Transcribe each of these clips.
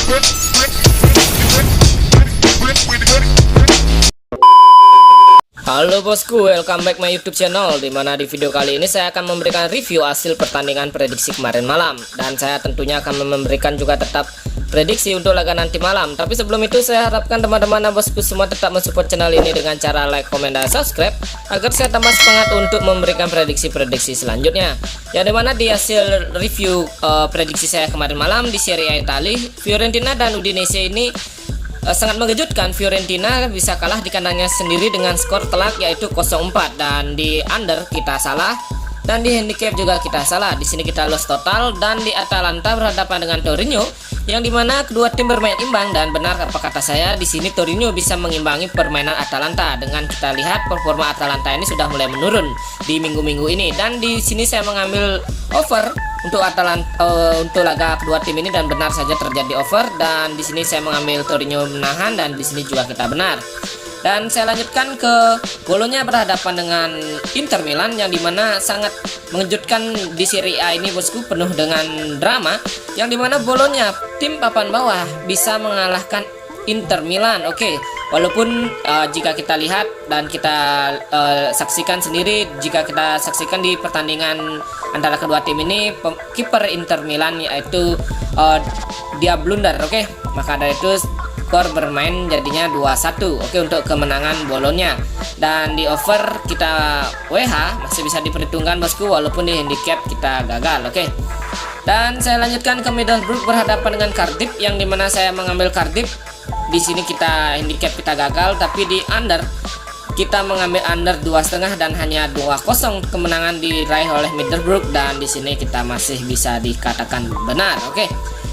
Halo bosku, welcome back my YouTube channel. Dimana di video kali ini saya akan memberikan review hasil pertandingan prediksi kemarin malam, dan saya tentunya akan memberikan juga tetap prediksi untuk laga nanti malam. Tapi sebelum itu saya harapkan teman-teman dan bosku semua tetap mensupport channel ini dengan cara like, komen, dan subscribe agar saya tambah semangat untuk memberikan prediksi-prediksi selanjutnya. Yang dimana di hasil review prediksi saya kemarin malam di Serie A Italia, Fiorentina dan Udinese ini sangat mengejutkan. Fiorentina bisa kalah di kandangnya sendiri dengan skor telak yaitu 0-4, dan di under kita salah dan di handicap juga kita salah. Di sini kita loss total, dan di Atalanta berhadapan dengan Torino yang dimana kedua tim bermain imbang, dan benar apa kata saya, di sini Torino bisa mengimbangi permainan Atalanta. Dengan kita lihat performa Atalanta ini sudah mulai menurun di minggu-minggu ini, dan di sini saya mengambil over untuk Atalanta untuk laga kedua tim ini, dan benar saja terjadi over. Dan di sini saya mengambil Torino menahan, dan di sini juga kita benar. Dan saya lanjutkan ke Bolonya berhadapan dengan Inter Milan yang dimana sangat mengejutkan di Serie A ini bosku, penuh dengan drama, yang dimana Bolonya tim papan bawah bisa mengalahkan Inter Milan. Oke, walaupun jika kita lihat dan kita saksikan sendiri, jika kita saksikan di pertandingan antara kedua tim ini, kiper Inter Milan yaitu dia blunder. Oke, maka dari itu skor bermain jadinya 2-1. Oke, untuk kemenangan Bolonya. Dan di over kita WH masih bisa diperhitungkan bosku, walaupun di handicap kita gagal. Oke, dan saya lanjutkan ke Middlesbrough berhadapan dengan Cardiff yang dimana saya mengambil Cardiff. Di sini kita handicap kita gagal, tapi di under kita mengambil under 2,5 dan hanya 2-0 kemenangan diraih oleh Middlesbrough, dan di sini kita masih bisa dikatakan benar. Oke,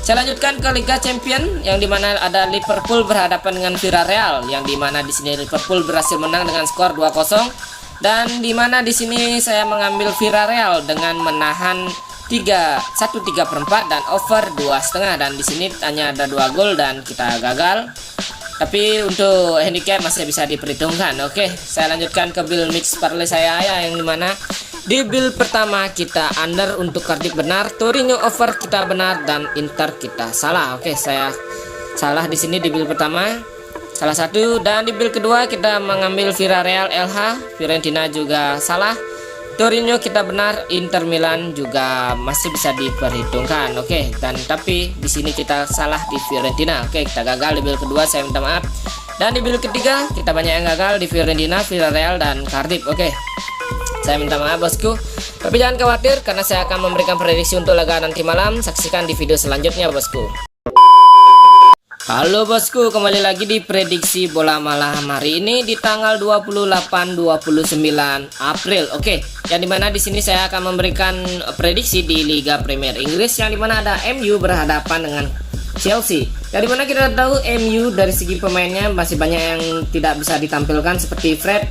saya lanjutkan ke Liga Champion yang dimana ada Liverpool berhadapan dengan Villarreal yang dimana di sini Liverpool berhasil menang dengan skor 2-0, dan dimana di sini saya mengambil Villarreal dengan menahan 1/3 dan over 2,5, dan di sini hanya ada 2 gol dan kita gagal. Tapi untuk handicap masih bisa diperhitungkan. Oke, saya lanjutkan ke bill mix parlay saya yang dimana di bill pertama kita under untuk Cardiff benar, Torino over kita benar, dan Inter kita salah. Oke, saya salah di sini di bill pertama salah satu, dan di bill kedua kita mengambil Villarreal LH, Fiorentina juga salah, Torino kita benar, Inter Milan juga masih bisa diperhitungkan. Oke, dan tapi di sini kita salah di Fiorentina. Oke, kita gagal di bill kedua, saya minta maaf. Dan di bill ketiga kita banyak yang gagal di Fiorentina, Villarreal, dan Cardiff. Oke, saya minta maaf bosku. Tapi jangan khawatir karena saya akan memberikan prediksi untuk laga nanti malam. Saksikan di video selanjutnya bosku. Halo bosku, kembali lagi di prediksi bola malam hari ini di tanggal 28-29 April. Oke, yang dimana di sini saya akan memberikan prediksi di Liga Premier Inggris yang dimana ada MU berhadapan dengan Chelsea. Yang dimana kita tahu MU dari segi pemainnya masih banyak yang tidak bisa ditampilkan seperti Fred,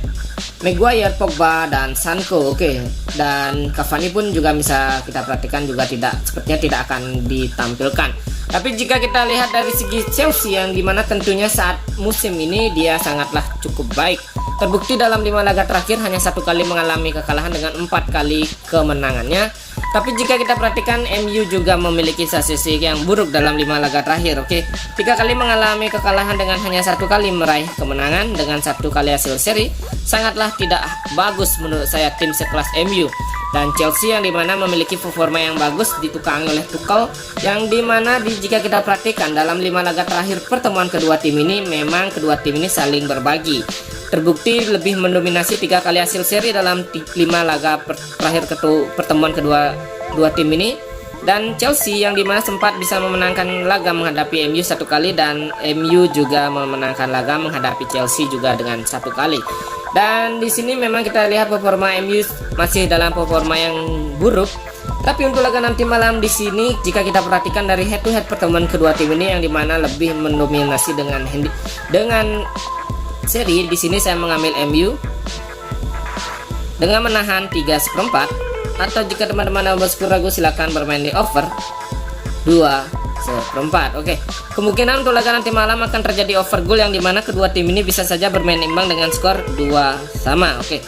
Maguire, Pogba, dan Sancho. Oke, dan Cavani pun juga bisa kita perhatikan juga sepertinya tidak akan ditampilkan. Tapi jika kita lihat dari segi Chelsea yang dimana tentunya saat musim ini dia sangatlah cukup baik. Terbukti dalam 5 laga terakhir hanya 1 kali mengalami kekalahan dengan 4 kali kemenangannya. Tapi jika kita perhatikan MU juga memiliki statistik yang buruk dalam 5 laga terakhir. Oke, 3 kali mengalami kekalahan dengan hanya 1 kali meraih kemenangan dengan 1 kali hasil seri. Sangatlah tidak bagus menurut saya tim sekelas MU. Dan Chelsea yang dimana memiliki performa yang bagus ditukangi oleh Tuchel, yang dimana jika kita perhatikan dalam 5 laga terakhir pertemuan kedua tim ini, memang kedua tim ini saling berbagi. Terbukti lebih mendominasi 3 kali hasil seri dalam 5 laga terakhir pertemuan kedua tim ini. Dan Chelsea yang dimana sempat bisa memenangkan laga menghadapi MU 1 kali, dan MU juga memenangkan laga menghadapi Chelsea juga dengan 1 kali. Dan di sini memang kita lihat performa MU masih dalam performa yang buruk. Tapi untuk laga nanti malam di sini jika kita perhatikan dari head to head pertemuan kedua tim ini yang dimana lebih mendominasi dengan seri, di sini saya mengambil MU dengan menahan 3/4, atau jika teman-teman bosku ragu silahkan bermain di over 2/4. Oke, kemungkinan untuk laga nanti malam akan terjadi over goal yang dimana kedua tim ini bisa saja bermain imbang dengan skor 2-2. Oke,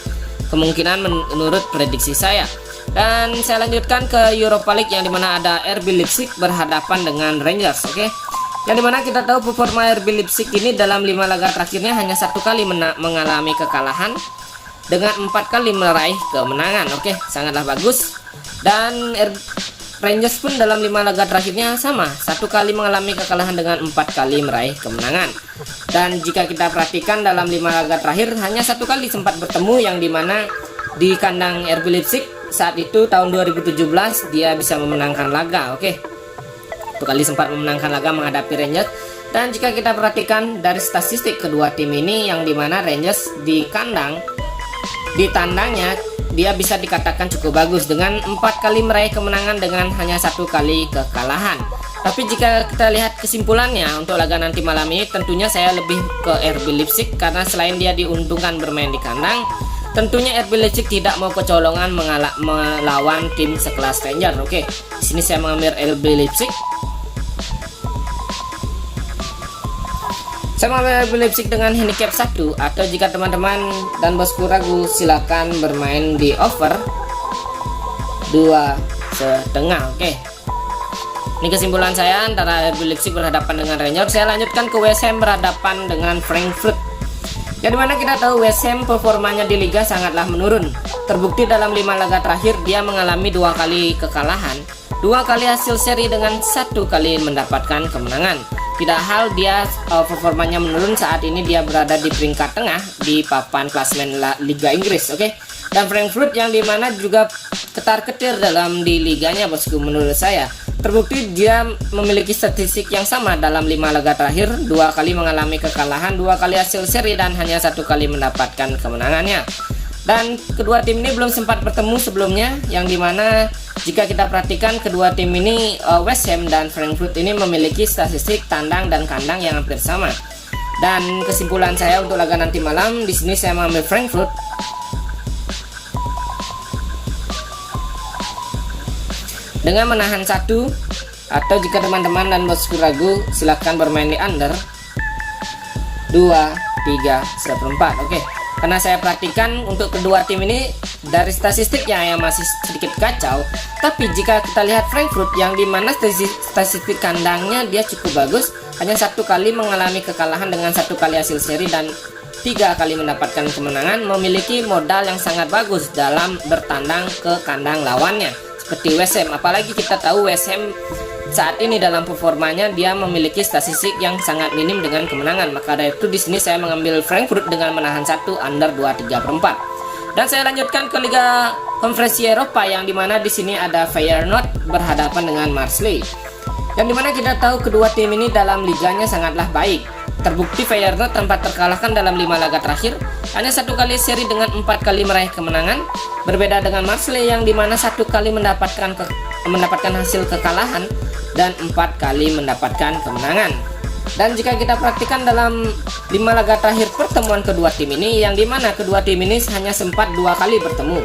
kemungkinan menurut prediksi saya. Dan saya lanjutkan ke Europa League yang dimana ada RB Leipzig berhadapan dengan Rangers. Oke, Yang dimana kita tahu performa RB Leipzig ini dalam 5 laga terakhirnya hanya 1 kali mengalami kekalahan dengan 4 kali meraih kemenangan. Oke, sangatlah bagus. Dan Rangers pun dalam 5 laga terakhirnya sama, 1 kali mengalami kekalahan dengan 4 kali meraih kemenangan. Dan jika kita perhatikan dalam 5 laga terakhir hanya 1 kali sempat bertemu, yang dimana di kandang RB Leipzig saat itu tahun 2017 dia bisa memenangkan laga. Oke, 1 kali sempat memenangkan laga menghadapi Rangers. Dan jika kita perhatikan dari statistik kedua tim ini, yang dimana Rangers di tandangnya dia bisa dikatakan cukup bagus dengan 4 kali meraih kemenangan dengan hanya 1 kali kekalahan. Tapi jika kita lihat kesimpulannya untuk laga nanti malam ini, tentunya saya lebih ke RB Leipzig karena selain dia diuntungkan bermain di kandang, tentunya RB Leipzig tidak mau kecolongan melawan tim sekelas Rangers. Oke, di sini saya mengambil RB Leipzig. Saya mengambil RB Leipzig dengan handicap 1, atau jika teman-teman dan bosku ragu silakan bermain di over 2,5. Oke, ini kesimpulan saya antara RB Leipzig berhadapan dengan Rangers. Saya lanjutkan ke West Ham berhadapan dengan Frankfurt. Yang dimana kita tahu West Ham performanya di Liga sangatlah menurun. Terbukti dalam 5 laga terakhir dia mengalami 2 kali kekalahan, 2 kali hasil seri dengan 1 kali mendapatkan kemenangan. Tidak hal dia performanya menurun, saat ini dia berada di peringkat tengah di papan klasemen Liga Inggris. Oke, dan Frankfurt yang dimana juga ketar-ketir dalam di liganya bosku menurut saya. Terbukti dia memiliki statistik yang sama dalam 5 laga terakhir, 2 kali mengalami kekalahan, 2 kali hasil seri dan hanya 1 kali mendapatkan kemenangannya. Dan kedua tim ini belum sempat bertemu sebelumnya, yang dimana jika kita perhatikan kedua tim ini, West Ham dan Frankfurt ini memiliki statistik tandang dan kandang yang hampir sama. Dan kesimpulan saya untuk laga nanti malam, di sini saya mengambil Frankfurt dengan menahan 1, atau jika teman-teman dan bosku ragu silahkan bermain di under 2,3/4. Oke, karena saya perhatikan untuk kedua tim ini dari statistiknya yang masih sedikit kacau. Tapi jika kita lihat Frankfurt yang dimana statistik kandangnya dia cukup bagus, hanya 1 kali mengalami kekalahan dengan 1 kali hasil seri dan 3 kali mendapatkan kemenangan, memiliki modal yang sangat bagus dalam bertandang ke kandang lawannya seperti West Ham. Apalagi kita tahu West Ham saat ini dalam performanya dia memiliki statistik yang sangat minim dengan kemenangan. Maka dari itu di sini saya mengambil Frankfurt dengan menahan 1 under 2,3/4. Dan saya lanjutkan ke Liga Konferensi Eropa, yang dimana di sini ada Feyenoord berhadapan dengan Marseille. Yang dimana kita tahu kedua tim ini dalam liganya sangatlah baik. Terbukti Feyenoord tanpa terkalahkan dalam 5 laga terakhir, hanya 1 kali seri dengan 4 kali meraih kemenangan. Berbeda dengan Marseille yang dimana 1 kali mendapatkan hasil kekalahan dan 4 kali mendapatkan kemenangan. Dan jika kita perhatikan dalam 5 laga terakhir pertemuan kedua tim ini, yang dimana kedua tim ini hanya sempat 2 kali bertemu,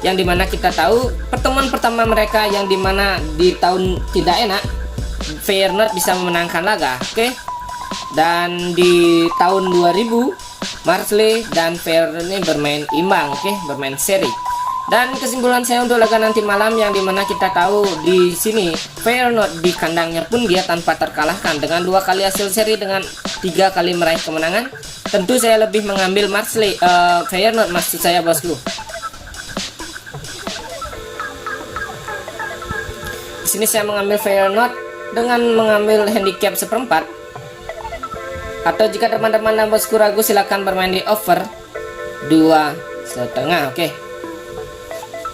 yang dimana kita tahu pertemuan pertama mereka yang dimana di tahun tidak enak Feyenoord bisa memenangkan laga. Oke, dan di tahun 2000 Marseille dan Feyenoord ini bermain imbang. Oke, bermain seri. Dan kesimpulan saya untuk laga nanti malam, yang dimana kita tahu di sini Feyenoord di kandangnya pun dia tanpa terkalahkan dengan 2 kali hasil seri dengan 3 kali meraih kemenangan. Tentu saya lebih mengambil Feyenoord maksud saya bosku. Di sini saya mengambil Feyenoord dengan mengambil handicap 1/4. Atau jika teman-teman dan bosku ragu silahkan bermain di over 2,5. Oke.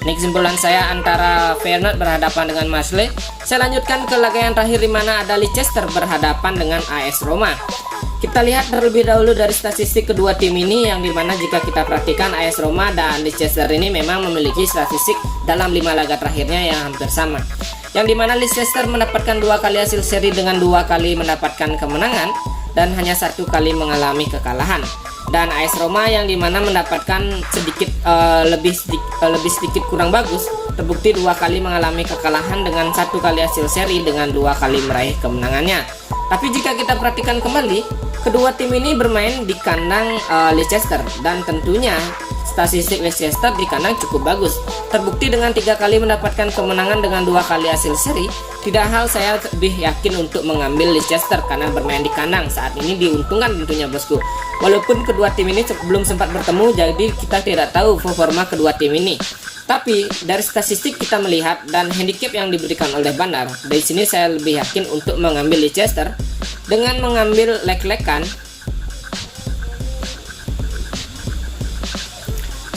Ini kesimpulan saya antara Feyenoord berhadapan dengan Marseille. Saya lanjutkan ke laga yang terakhir, di mana ada Leicester berhadapan dengan AS Roma. Kita lihat terlebih dahulu dari statistik kedua tim ini, yang dimana jika kita perhatikan AS Roma dan Leicester ini memang memiliki statistik dalam 5 laga terakhirnya yang hampir sama. Yang dimana Leicester mendapatkan 2 kali hasil seri dengan 2 kali mendapatkan kemenangan dan hanya 1 kali mengalami kekalahan. Dan AS Roma yang dimana mendapatkan lebih sedikit kurang bagus, terbukti 2 kali mengalami kekalahan dengan 1 kali hasil seri dengan 2 kali meraih kemenangannya. Tapi jika kita perhatikan kembali, kedua tim ini bermain di kandang Leicester, dan tentunya statistik Leicester di kandang cukup bagus. Terbukti dengan 3 kali mendapatkan kemenangan dengan 2 kali hasil seri. Tidak hal saya lebih yakin untuk mengambil Leicester karena bermain di kandang saat ini diuntungkan tentunya bosku. Walaupun kedua tim ini belum sempat bertemu, jadi kita tidak tahu performa kedua tim ini. Tapi dari statistik kita melihat dan handicap yang diberikan oleh Bandar, dari sini saya lebih yakin untuk mengambil Leicester dengan mengambil leg-legan.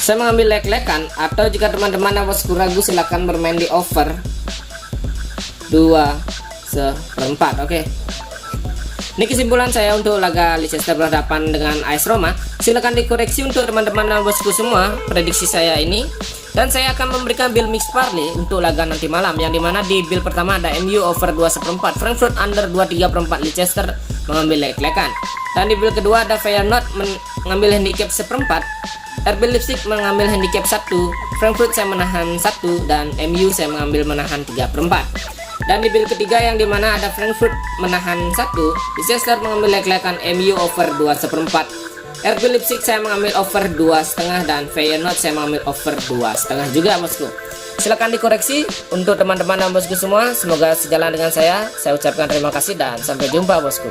Saya mengambil leg-legan, atau jika teman-teman dan bosku ragu silahkan bermain di over 2/4. Oke. Ini kesimpulan saya untuk laga Leicester berhadapan dengan AS Roma. Silahkan dikoreksi untuk teman-teman dan bosku semua prediksi saya ini. Dan saya akan memberikan build mix parlay untuk laga nanti malam, yang dimana di build pertama ada MU over 2/4, Frankfurt under 2/3/4, Leicester mengambil leg-legan. Dan di build kedua ada Feyenoord mengambil handicap 1/4, RB Leipzig mengambil handicap 1, Frankfurt saya menahan 1, dan MU saya mengambil menahan 3/4. Dan di build ketiga yang dimana ada Frankfurt menahan 1, Leicester mengambil leg-legan, MU over 2/4, RB Leipzig saya mengambil over 2,5, dan Feyenoord saya mengambil over 2,5 juga bosku. Silahkan dikoreksi untuk teman-teman dan bosku semua. Semoga sejalan dengan saya. Saya ucapkan terima kasih dan sampai jumpa bosku.